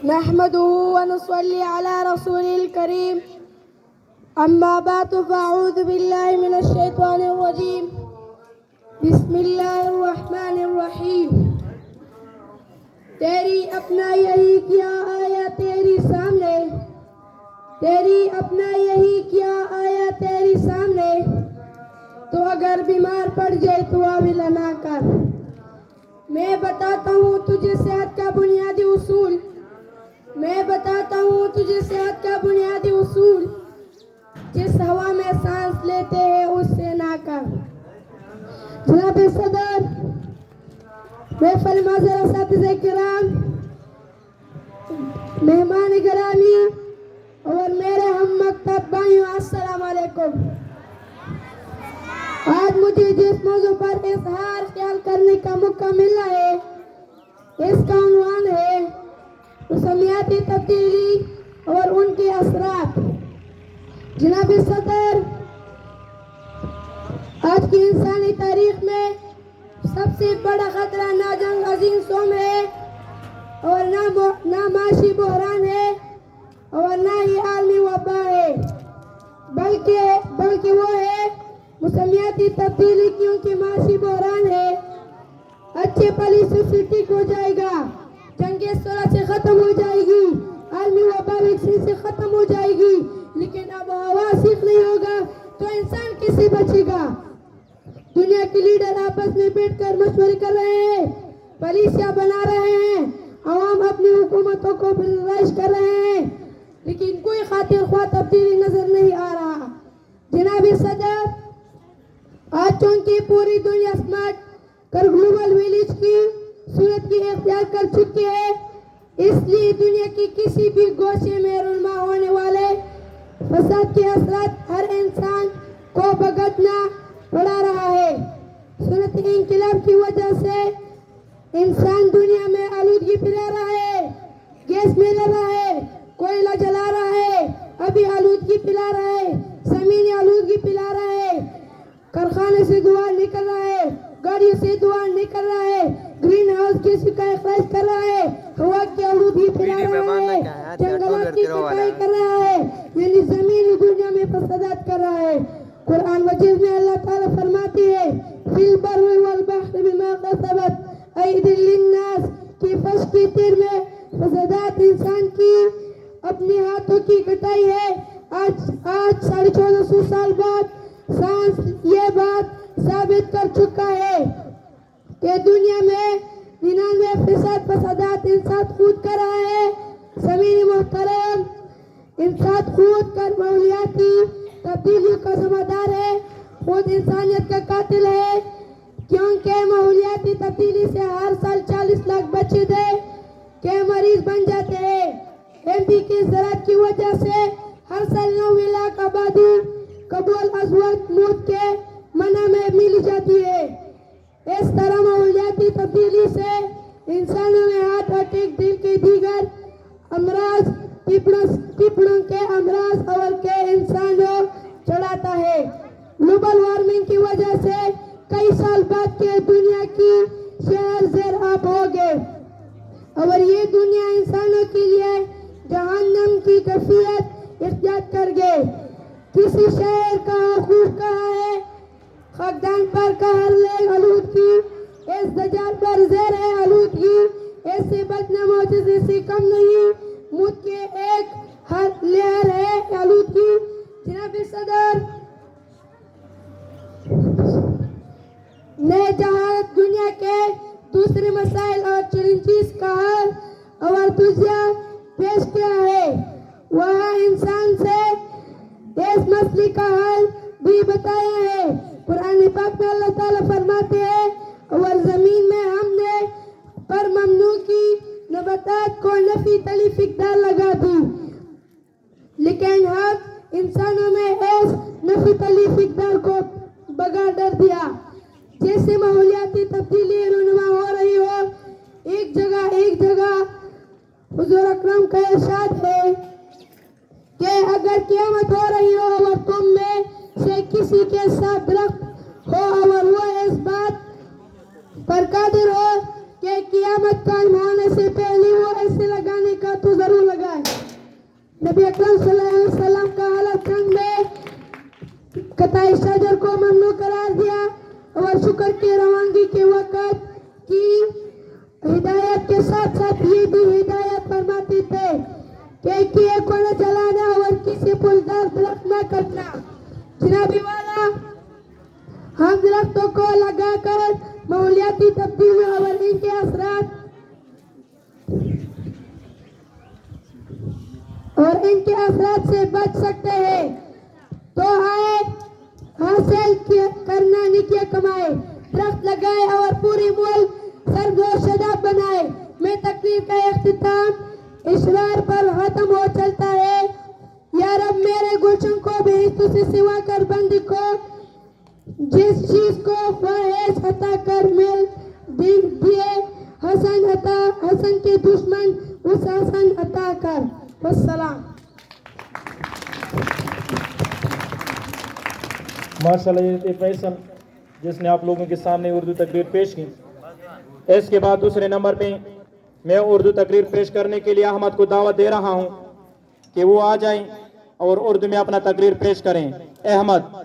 نحمده ونصلي على رسول الكريم أما بعد فأعوذ بالله من الشيطان الرجيم بسم اللہ الرحمن الرحیم تیری اپنا یہی کیا آیا تیری سامنے تیری اپنا یہی کیا آیا تیری سامنے تو اگر بیمار پڑ جائے تو عاملہ نہ کر میں بتاتا ہوں تجھے صحت کا بنیادی اصول میں بتاتا ہوں تجھے صحت کا بنیادی اصول جس ہوا میں سانس لیتے ہیں اس سے نہ کر جناب صدر محفل معزز اساتذہ کرام مہمان گرامی اور میرے ہم مکتب بھائیوں السلام علیکم آج مجھے جس موضوع پر اظہار خیال کرنے کا موقع ملا ہے اس کا عنوان ہے موسمیاتی تبدیلی اور ان کے اثرات جناب صدر آج کی انسانی تاریخ میں سب سے بڑا خطرہ نہ جنگ عظیم سوم ہے اور نہ معاشی بحران ہے اور نہ ہی عالمی وبا ہے بلکہ وہ ہے موسمیاتی تبدیلی کیونکہ معاشی بحران ہے اچھے پلی سوسائٹی ہو جائے گا جنگ صلح سے ختم ہو جائے گی عالمی وبا ویکسین سے ختم ہو جائے گی لیکن اب ہوا صرف نہیں ہوگا تو انسان کیسے بچے گا دنیا کے لیڈر آپس میں بیٹھ کر مشورے کر رہے ہیں پالیسیاں بنا رہے ہیں عوام اپنی حکومتوں کو رائج کر رہے ہیں لیکن کوئی خاطر خواہ تبدیلی نظر نہیں آ رہا جناب صدر آج چونکہ پوری دنیا سمارٹ کر گلوبل ویلیج کی صورت کی اختیار کر چکی ہے اس لیے دنیا کی کسی بھی گوشے میں رونما ہونے والے فساد کے اثرات ہر انسان کو بھگتنا پڑا رہا ہے صورت انقلاب کی وجہ سے انسان دنیا میں آلودگی پھیلا رہا ہے گیس میں لے رہا ہے کوئلہ جلا رہا ہے ابھی آلودگی پھیلا رہا ہے زمینی آلودگی پھیلا رہا ہے کارخانے سے دھواں نکل رہا ہے گاڑیوں سے دھواں نکل رہا ہے گرین ہاؤس گیس کا اخراج کر رہا ہے ہوا کی آلودگی پھیلا رہا ہے جنگلات کی کٹائی کر رہا ہے یعنی زمینی دنیا میں فسادات کر رہا ہے قرآن مجید میں اللہ تعالیٰ فرماتی ہے فی البر والبحر بما کسبت ایدی الناس کی فش کی تیر میں فسادات انسان کی اپنے ہاتھوں کی کٹائی ہے آج 1450 سال بعد سائنس یہ بات ثابت کر چکا ہے کہ دنیا میں 99% فسادات انسان خود کر رہا ہے زمین محترم انسان خود کر ماحولیاتی تبدیلیوں کا ذمہ دار ہے خود انسانیت کا قاتل ہے کیونکہ ماحولیاتی تبدیلی سے ہر سال 40 لاکھ بچے کے مریض بن جاتے ہیں ایم پی کی زراعت کی وجہ سے ہر سال 9 لاکھ آبادی قبول از وقت موت کے منع میں مل جاتی ہے اس طرح ماحولیاتی تبدیلی سے انسانوں میں ہارٹ اٹیک دل کے دیگر امراض پھیپھڑوں کے امراض اور کے انسانوں چڑھاتا ہے گلوبل وارمنگ کی وجہ سے کئی سال بعد کے دنیا کی شہر زیر آب ہو گئے اور یہ دنیا انسانوں کے لیے جہنم کی کیفیت اختیار کر گئے کسی شہر کا حقوق کہا ہے خاکدان پر قہر لے آلودگی اس دجال پر زیر ہے آلودگی اس سے بچنا معجزے سے کم نہیں موت کے ایک ہر لہر ہے آلودگی جناب صدر نئے جہاز دنیا کے دوسرے مسائل اور چیلنجز کا حل اور تجزیہ پیش کیا ہے وہاں انسان سے اس مسئلے کا حل بھی بتایا ہے قرآن پاک میں اللہ تعالیٰ فرماتے ہیں اور زمین میں ہم نے پر ممنوع کی نباتات کو نفی تلیف اقدار لگا دی لیکن حق انسانوں میں اس نفی تلیف اقدار کو بگاڑ ڈر دیا جیسے ماحولیاتی تبدیلی رونما ہو رہی ہو ایک جگہ حضور اکرم کا ارشاد ہے کہ اگر قیامت ہو رہی ہو اور تم میں سے کسی کے ساتھ درخت ہو اور وہ اس بات پر قادر ہو کہ قیامت قائم ہونے سے پہلے وہ ایسے لگانے کا تو ضرور لگائے۔ نبی اکرم صلی اللہ علیہ وسلم کا حالت جنگ میں قطع شجر کو ممنوع قرار دیا اور شکر کی روانگی کے وقت کی ہدایت کے ساتھ ساتھ یہ بھی ہدایت فرماتے تھے کہ کیے کو نہ جلانا اور کسی پلدار درخت نہ کٹنا۔ جنابی والا، ہم درختوں کو لگا کر ماحولیاتی تبدیلیوں اور ان کے اثرات سے بچ سکتے ہیں۔ تو حاصل کرنا نیکیاں کمائے، درخت لگائے اور پوری ملک سرد و شاداب بنائے۔ میں تقریر کا اختتام اشعار پر ختم ہو چلتا ہے۔ یا رب میرے گلشن کو بہشت سے سوا کر بندی کو، جس چیز کو خواہش عطا کر مل دیے، حسن کے دشمن اس حسن عطا کر۔ والسلام۔ ماشاءاللہ یہ فیصل جس نے آپ لوگوں کے سامنے اردو تقریر پیش کی۔ اس کے بعد دوسرے نمبر پہ میں اردو تقریر پیش کرنے کے لیے احمد کو دعوت دے رہا ہوں کہ وہ آ جائیں اور اردو میں اپنا تقریر پیش کریں۔ احمد۔